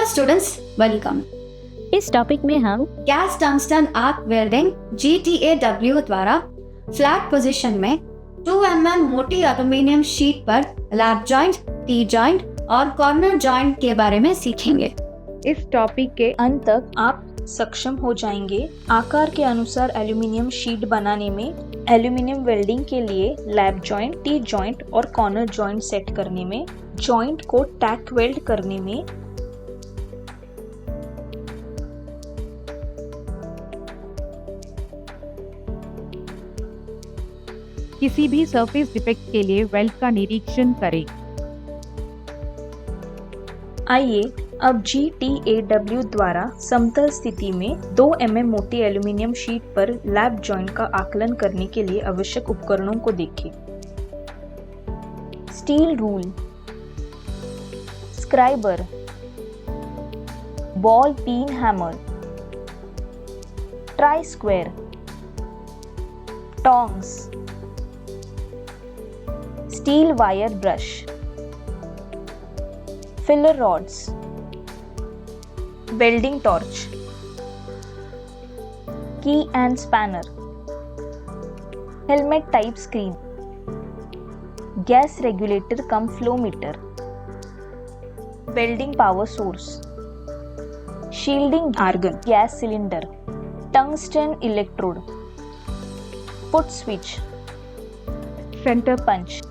Students, welcome. इस topic में हम gas tungsten arc welding GTAW द्वारा फ्लैट पोजीशन में 2 mm मोटी एल्यूमीनियम शीट पर लैप जॉइंट, टी जॉइंट और कॉर्नर जॉइंट के बारे में सीखेंगे। इस टॉपिक के अंत तक आप सक्षम हो जाएंगे आकार के अनुसार एल्यूमिनियम शीट बनाने में, एल्यूमिनियम वेल्डिंग के लिए लैप जॉइंट, टी जॉइंट और कॉर्नर जॉइंट सेट करने में, जॉइंट को टैक वेल्ड करने में, किसी भी सरफेस डिफेक्ट के लिए वेल्ड का निरीक्षण करें। आइए अब GTAW द्वारा समतल स्थिति में 2 mm मोटी एल्यूमिनियम शीट पर लैप जॉइंट का आकलन करने के लिए आवश्यक उपकरणों को देखें। Steel rule, scriber, ball peen hammer, try square, tongs, steel wire brush, filler rods, welding torch, key and spanner, helmet type screen, gas regulator cum flow meter, welding power source, shielding argon, gas cylinder, tungsten electrode, foot switch, centre punch.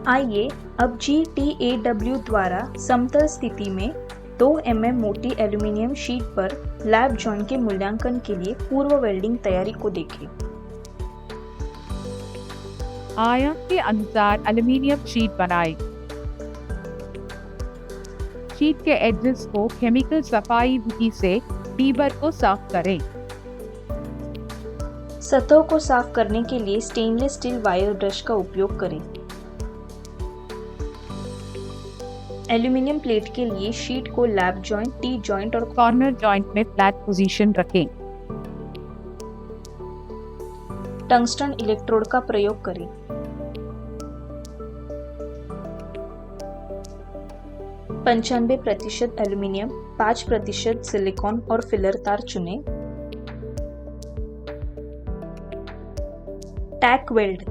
आइए अब GTAW द्वारा समतल स्थिति में 2 mm मोटी aluminium sheet पर lap joint के मूल्यांकन के लिए पूर्व वेल्डिंग तैयारी को देखें। आयाम के अनुसार एल्यूमिनियम शीट बनाएं। शीट के एजेस को केमिकल सफाई विधि से डीबर को साफ करें। सतह को साफ करने के लिए स्टेनलेस स्टील वायर ब्रश का उपयोग करें। एल्यूमिनियम प्लेट के लिए शीट को लैप जॉइंट, टी जॉइंट और कॉर्नर जॉइंट में फ्लैट पोजीशन रखें। टंगस्टन इलेक्ट्रोड का प्रयोग करें। पंचानवे % एल्यूमिनियम, 5% सिलिकॉन और फिलर तार चुनें। टैक वेल्ड,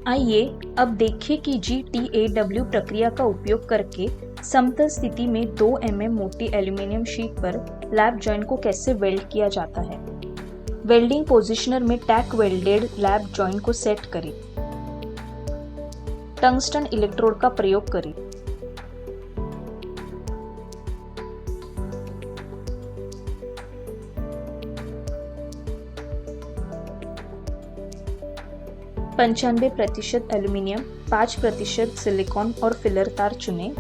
आइए अब देखें कि GTAW प्रक्रिया का उपयोग करके समतल स्थिति में 2 mm मोटी एल्यूमिनियम शीट पर लैप जॉइंट को कैसे वेल्ड किया जाता है। वेल्डिंग पोजिशनर में टैक वेल्डेड लैप जॉइंट को सेट करें। टंगस्टन इलेक्ट्रोड का प्रयोग करें। पंचानवे % एल्यूमिनियम, 5% सिलिकॉन और फिलर तार चुनें।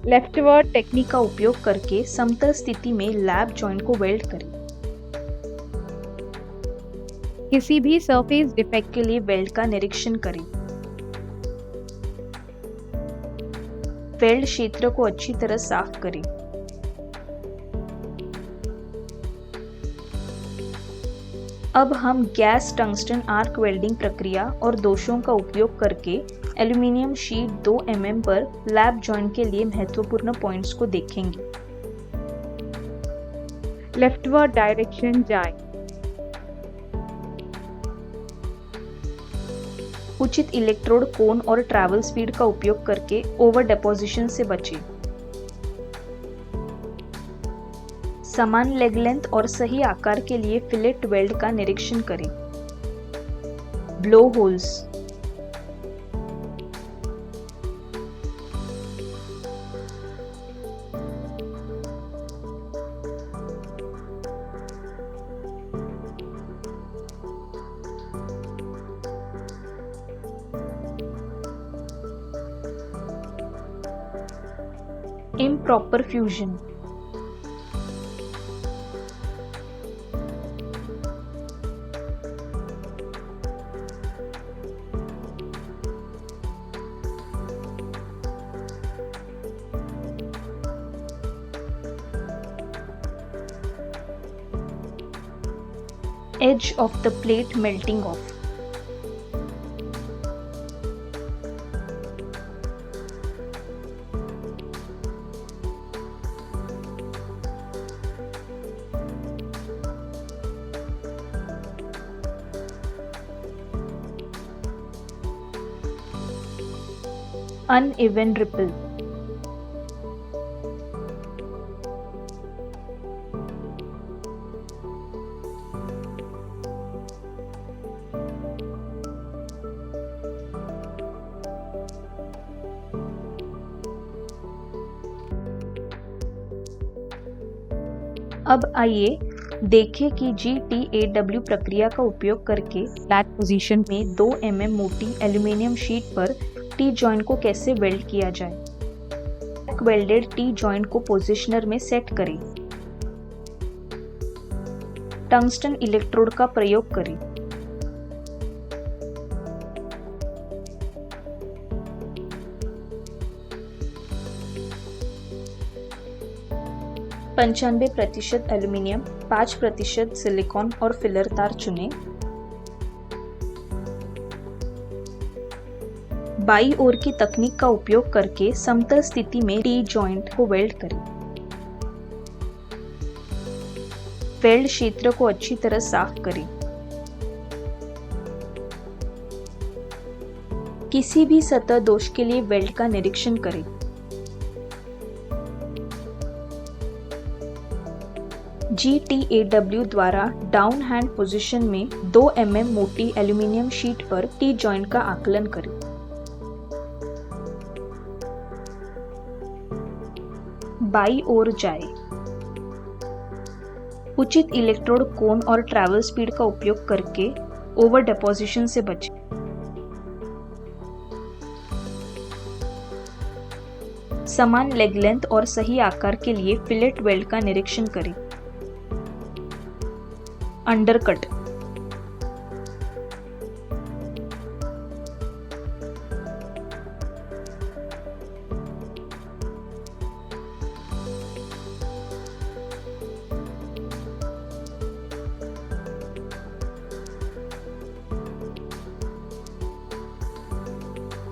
लेफ्टवर्ड टेक्निक का उपयोग करके समतल स्थिति में लैप जॉइंट को वेल्ड करें। किसी भी सरफेस डिफेक्ट के लिए वेल्ड का निरीक्षण करें। वेल्ड क्षेत्र को अच्छी तरह साफ करें। अब हम गैस टंगस्टन आर्क वेल्डिंग प्रक्रिया और दोषों का उपयोग करके एल्यूमिनियम शीट 2 mm पर लैप जॉइंट के लिए महत्वपूर्ण पॉइंट्स को देखेंगे। लेफ्टवर्ड डायरेक्शन जाएं। उचित इलेक्ट्रोड कोन और ट्रैवल स्पीड का उपयोग करके ओवर डेपोजिशन से बचें। समान लेग लेंथ और सही आकार के लिए फिलेट वेल्ड का निरीक्षण करें। Blow holes, improper fusion, edge of the plate melting off. Uneven ripple. अब आइए देखें कि GTAW प्रक्रिया का उपयोग करके फ्लैट पोजीशन में 2 mm मोटी एल्यूमीनियम शीट पर टी जॉइंट को कैसे वेल्ड किया जाए। वेल्डेड टी जॉइंट को पोजिशनर में सेट करें। टंगस्टन इलेक्ट्रोड का प्रयोग करें। पंचानवे प्रतिशत एल्यूमिनियम, 5% सिलिकॉन और फिलर तार चुनें। बाई ओर की तकनीक का उपयोग करके समतल स्थिति में टी जॉइंट को वेल्ड करें। वेल्ड क्षेत्र को अच्छी तरह साफ करें। किसी भी सतह दोष के लिए वेल्ड का निरीक्षण करें। GTAW द्वारा डाउन हैंड पोजीशन में 2 mm मोटी एल्यूमीनियम शीट पर टी जॉइंट का आकलन करें। बाई ओर जाए। उचित इलेक्ट्रोड कोन और ट्रैवल स्पीड का उपयोग करके ओवर डिपोजिशन से बचें। समान लेग लेंथ और सही आकार के लिए फिलेट वेल्ड का निरीक्षण करें। Undercut.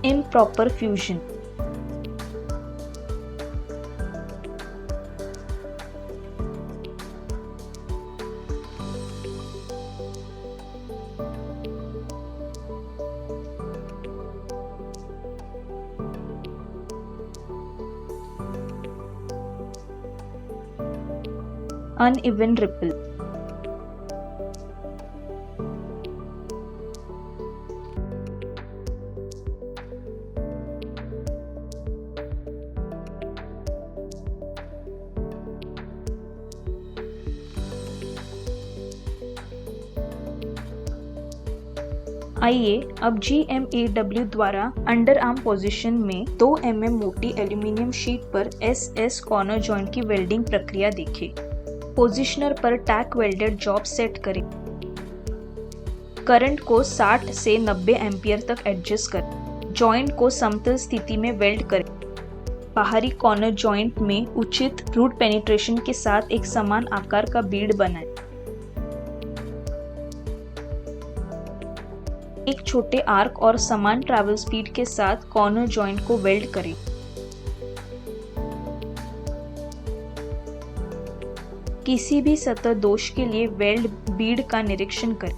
Improper fusion. Uneven ripple. आइए अब GMAW द्वारा अंडर आर्म पोजीशन में 2 mm मोटी एल्यूमीनियम शीट पर SS कॉर्नर जॉइंट की वेल्डिंग प्रक्रिया देखें। पोजीशनर पर टैक वेल्डेड जॉब सेट करें। करंट को 60 से 90 एम्पियर तक एडजस्ट करें। जॉइंट को समतल स्थिति में वेल्ड करें। बाहरी कॉर्नर जॉइंट में उचित रूट पेनिट्रेशन के साथ एक समान आकार का बीड बनाएं। एक छोटे आर्क और समान ट्रैवल स्पीड के साथ कॉर्नर जॉइंट को वेल्ड करें। किसी भी सतह दोष के लिए वेल्ड बीड का निरीक्षण करें।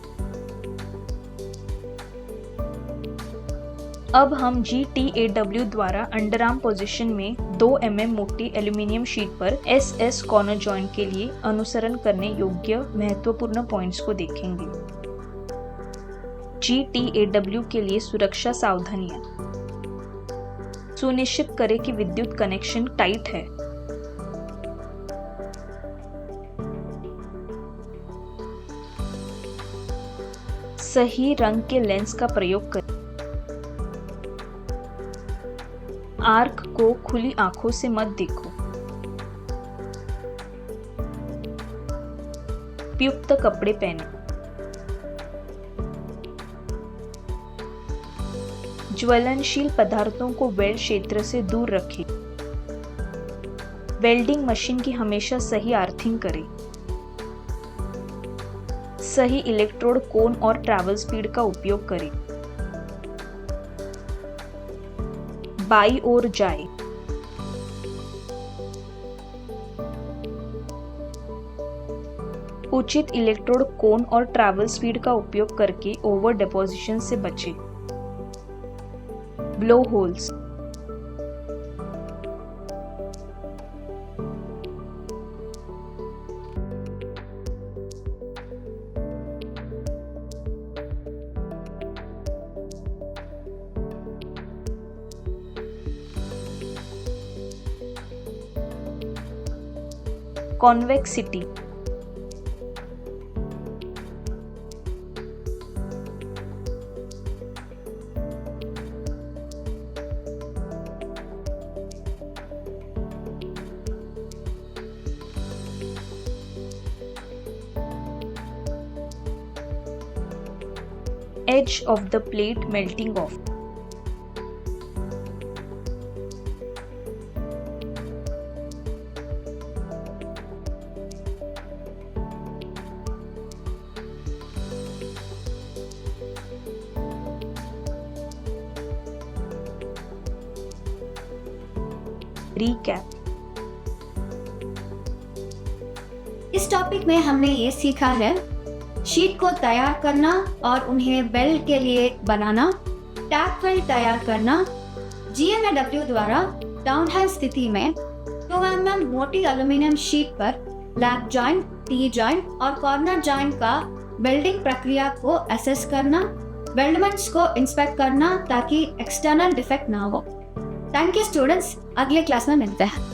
अब हम GTAW द्वारा अंडरआर्म पोजीशन में 2 mm मोटी एल्यूमीनियम शीट पर SS कॉर्नर जॉइंट के लिए अनुसरण करने योग्य महत्वपूर्ण पॉइंट्स को देखेंगे। GTAW के लिए सुरक्षा सावधानियां। सुनिश्चित करें कि विद्युत कनेक्शन टाइट है। सही रंग के लेंस का प्रयोग करें। आर्क को खुली आंखों से मत देखो। उपयुक्त कपड़े पहने। ज्वलनशील पदार्थों को वेल्ड क्षेत्र से दूर रखें। वेल्डिंग मशीन की हमेशा सही अर्थिंग करें। सही इलेक्ट्रोड कोण और ट्रैवल स्पीड का उपयोग करें। बाई ओर जाए। उचित इलेक्ट्रोड कोण और ट्रैवल स्पीड का उपयोग करके ओवर डिपोजिशन से बचें। Blow holes. Convexity. Edge of the plate melting off। Recap। इस टॉपिक में हमने ये सीखा है शीट को तैयार करना और उन्हें वेल्ड के लिए बनाना, टैप वेल्ड तैयार करना, GMAW द्वारा डाउनहाइल स्थिति में 2 mm मोटी एल्यूमीनियम शीट पर लैप जॉइंट, टी जॉइंट और कॉर्नर जॉइंट का वेल्डिंग प्रक्रिया को असेस करना, वेल्डमेंट्स को इंस्पेक्ट करना ताकि एक्सटर्नल डिफेक्ट ना हो। थैंक यू स्टूडेंट्स, अगले क्लास में मिलते हैं।